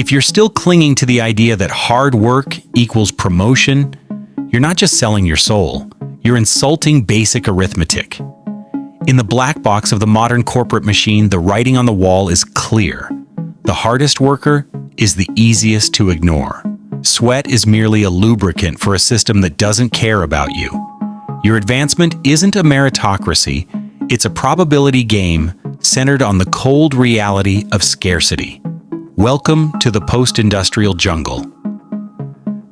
If you're still clinging to the idea that hard work equals promotion, you're not just selling your soul, you're insulting basic arithmetic. In the black box of the modern corporate machine, the writing on the wall is clear. The hardest worker is the easiest to ignore. Sweat is merely a lubricant for a system that doesn't care about you. Your advancement isn't a meritocracy, it's a probability game centered on the cold reality of scarcity. Welcome to the post-industrial jungle.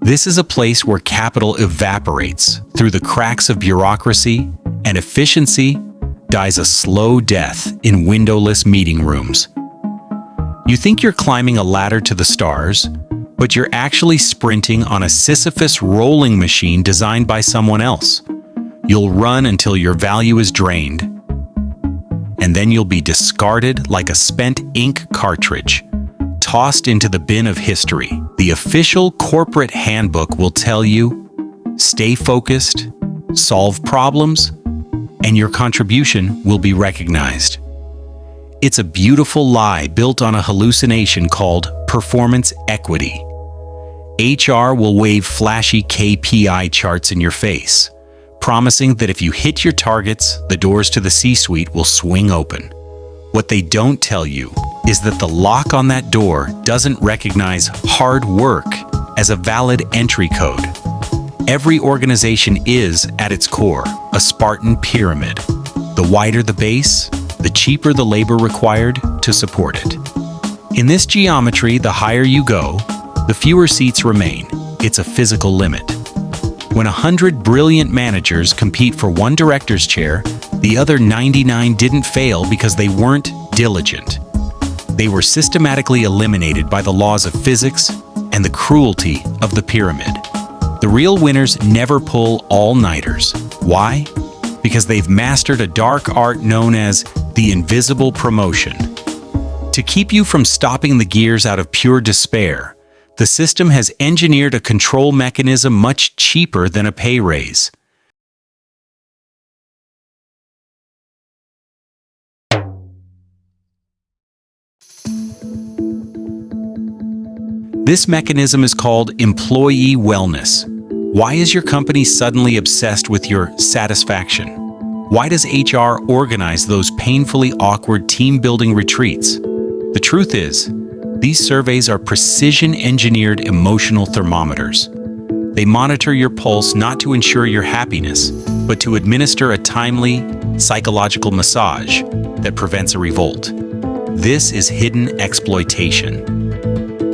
This is a place where capital evaporates through the cracks of bureaucracy, and efficiency dies a slow death in windowless meeting rooms. You think you're climbing a ladder to the stars, but you're actually sprinting on a Sisyphus rolling machine designed by someone else. You'll run until your value is drained, and then you'll be discarded like a spent ink cartridge, tossed into the bin of history. The official corporate handbook will tell you, stay focused, solve problems, and your contribution will be recognized. It's a beautiful lie built on a hallucination called performance equity. HR will wave flashy KPI charts in your face, promising that if you hit your targets, the doors to the C-suite will swing open. What they don't tell you is that the lock on that door doesn't recognize hard work as a valid entry code. Every organization is, at its core, a Spartan pyramid. The wider the base, the cheaper the labor required to support it. In this geometry, the higher you go, the fewer seats remain. It's a physical limit. When 100 brilliant managers compete for one director's chair, the other 99 didn't fail because they weren't diligent. They were systematically eliminated by the laws of physics and the cruelty of the pyramid. The real winners never pull all-nighters. Why? Because they've mastered a dark art known as the invisible promotion. To keep you from stopping the gears out of pure despair, the system has engineered a control mechanism much cheaper than a pay raise. This mechanism is called employee wellness. Why is your company suddenly obsessed with your satisfaction? Why does HR organize those painfully awkward team-building retreats? The truth is, these surveys are precision-engineered emotional thermometers. They monitor your pulse not to ensure your happiness, but to administer a timely, psychological massage that prevents a revolt. This is hidden exploitation.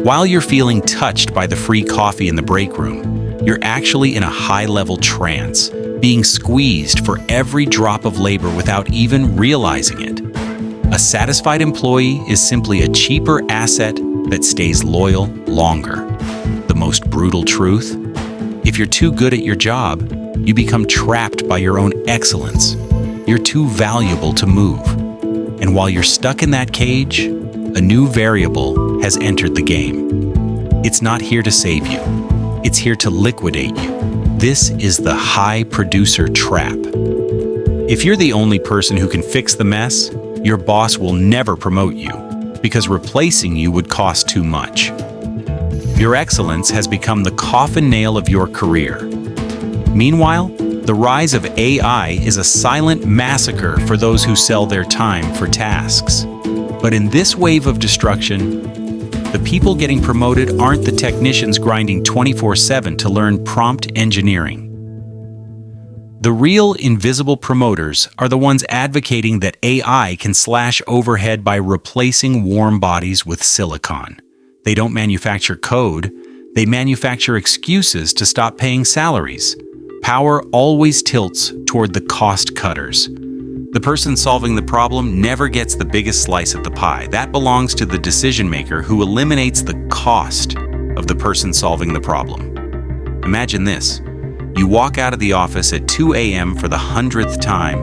While you're feeling touched by the free coffee in the break room, you're actually in a high-level trance, being squeezed for every drop of labor without even realizing it. A satisfied employee is simply a cheaper asset that stays loyal longer. The most brutal truth? If you're too good at your job, you become trapped by your own excellence. You're too valuable to move. And while you're stuck in that cage, a new variable has entered the game. It's not here to save you. It's here to liquidate you. This is the high producer trap. If you're the only person who can fix the mess, your boss will never promote you, because replacing you would cost too much. Your excellence has become the coffin nail of your career. Meanwhile, the rise of AI is a silent massacre for those who sell their time for tasks. But in this wave of destruction, the people getting promoted aren't the technicians grinding 24/7 to learn prompt engineering. The real invisible promoters are the ones advocating that AI can slash overhead by replacing warm bodies with silicon. They don't manufacture code, they manufacture excuses to stop paying salaries. Power always tilts toward the cost cutters. The person solving the problem never gets the biggest slice of the pie. That belongs to the decision maker who eliminates the cost of the person solving the problem. Imagine this. You walk out of the office at 2 a.m. for the 100th time,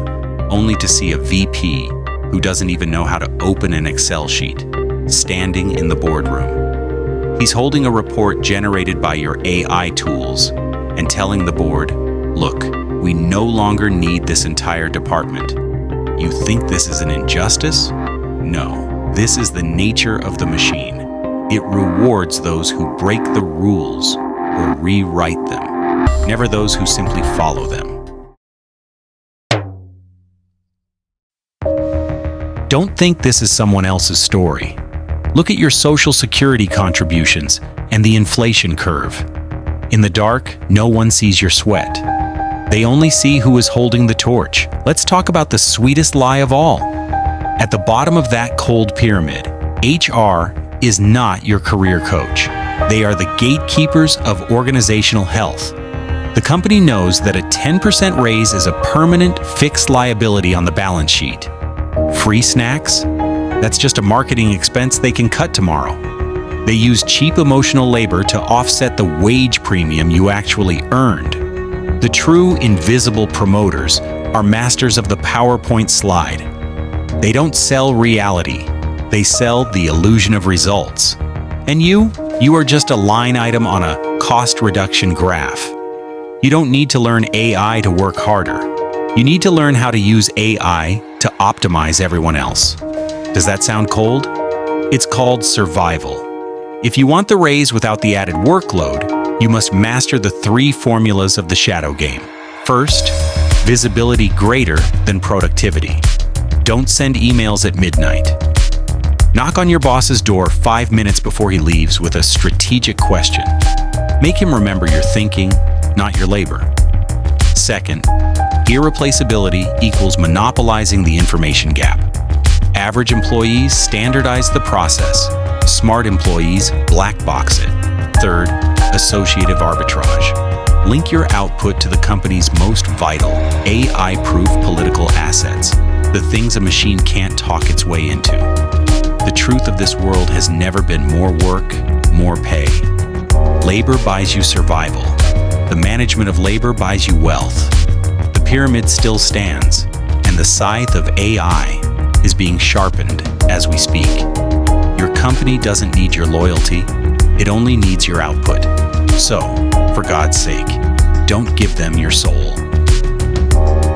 only to see a VP who doesn't even know how to open an Excel sheet, standing in the boardroom. He's holding a report generated by your AI tools and telling the board, "Look, we no longer need this entire department. You think this is an injustice? No, this is the nature of the machine. It rewards those who break the rules or rewrite them, never those who simply follow them. Don't think this is someone else's story. Look at your Social Security contributions and the inflation curve. In the dark, no one sees your sweat. They only see who is holding the torch. Let's talk about the sweetest lie of all. At the bottom of that cold pyramid, HR is not your career coach. They are the gatekeepers of organizational health. The company knows that a 10% raise is a permanent, fixed liability on the balance sheet. Free snacks? That's just a marketing expense they can cut tomorrow. They use cheap emotional labor to offset the wage premium you actually earned. The true invisible promoters are masters of the PowerPoint slide. They don't sell reality. They sell the illusion of results. And you are just a line item on a cost reduction graph. You don't need to learn AI to work harder. You need to learn how to use AI to optimize everyone else. Does that sound cold? It's called survival. If you want the raise without the added workload, you must master the 3 formulas of the shadow game. First, visibility greater than productivity. Don't send emails at midnight. Knock on your boss's door 5 minutes before he leaves with a strategic question. Make him remember your thinking, not your labor. Second, irreplaceability equals monopolizing the information gap. Average employees standardize the process. Smart employees black box it. Third, associative arbitrage. Link your output to the company's most vital, AI-proof political assets, the things a machine can't talk its way into. The truth of this world has never been more work, more pay. Labor buys you survival. The management of labor buys you wealth. The pyramid still stands, and the scythe of AI is being sharpened as we speak. Your company doesn't need your loyalty, it only needs your output. So, for God's sake, don't give them your soul.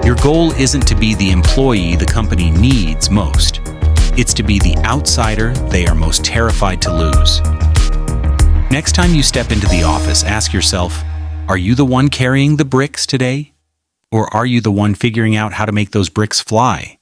Your goal isn't to be the employee the company needs most. It's to be the outsider they are most terrified to lose. Next time you step into the office, ask yourself, are you the one carrying the bricks today? Or are you the one figuring out how to make those bricks fly?